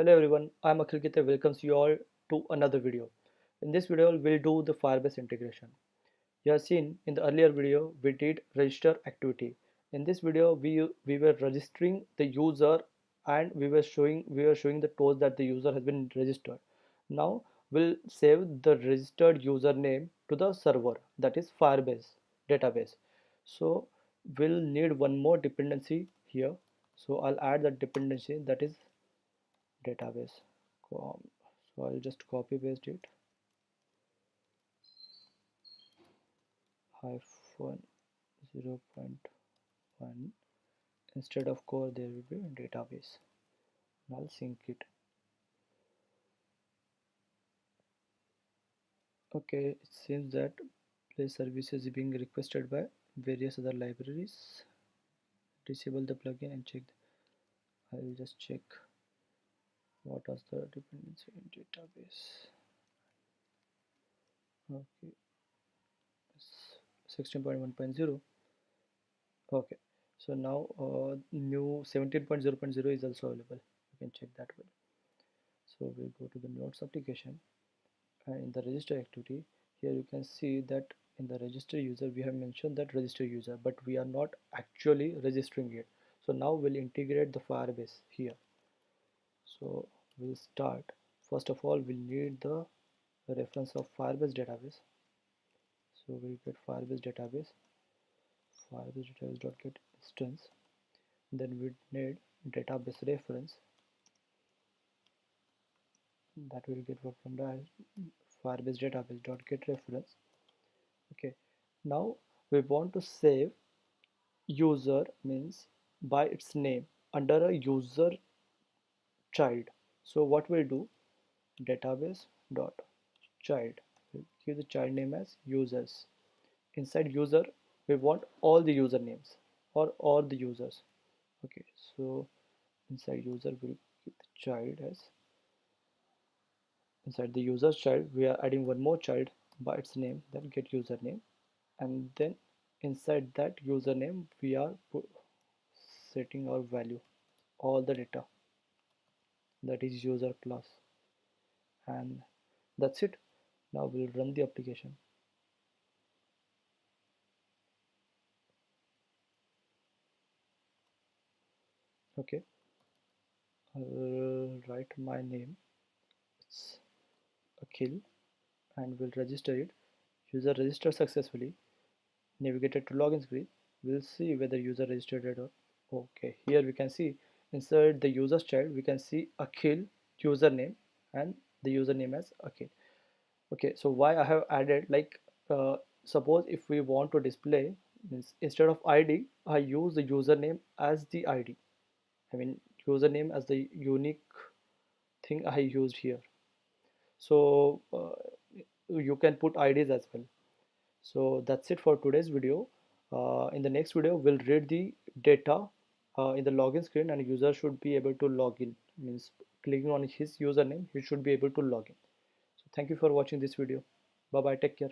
Hello everyone, I'm Akhil Gite welcomes you all to another video. In this video, we'll do the Firebase integration. You have seen in the earlier video, we did register activity. In this video, we were registering the user and we were showing the tools that the user has been registered. Now we'll save the registered username to the server, that is Firebase database. So we'll need one more dependency here. So I'll add that dependency, that is database. So I'll just copy paste it, hyphen 0.1, instead of core there will be database, and I'll sync it. Okay, it seems that play services is being requested by various other libraries. Disable the plugin and check. I'll just check what was the dependency in database. Okay, 16.1.0. Okay, so now new 17.0.0 is also available. You can check that way. So we'll go to the nodes application, and in the register activity, here you can see that in the register user we have mentioned that register user, but we are not actually registering it. So now we'll integrate the Firebase here. So we'll start. First of all, we'll need the reference of Firebase database. So we'll get Firebase database, get instance. Then we need database reference, that will get from the Firebase database get reference. Okay, now we want to save user means by its name under a user child. So what we'll do, database dot child, we'll give the child name as users. Inside user we want all the usernames or all the users. Okay, so inside user we'll keep the child as, inside the user's child we are adding one more child by its name, then get username, and then inside that username we are setting our value, all the data, that is user class, and that's it. Now we'll run the application. Okay, I'll write my name, it's Akhil, and we'll register it. User registered successfully, navigated to login screen. We'll see whether user registered it or. Okay, here we can see inside the user's child we can see Akhil username and the username as Akhil. Okay, so why I have added, like, suppose if we want to display, means instead of ID I use the username as the ID, I mean username as the unique thing I used here. So you can put IDs as well. So that's it for today's video. In the next video we'll read the data in the login screen, and user should be able to log in, means clicking on his username he should be able to log in. So thank you for watching this video. Bye bye, take care.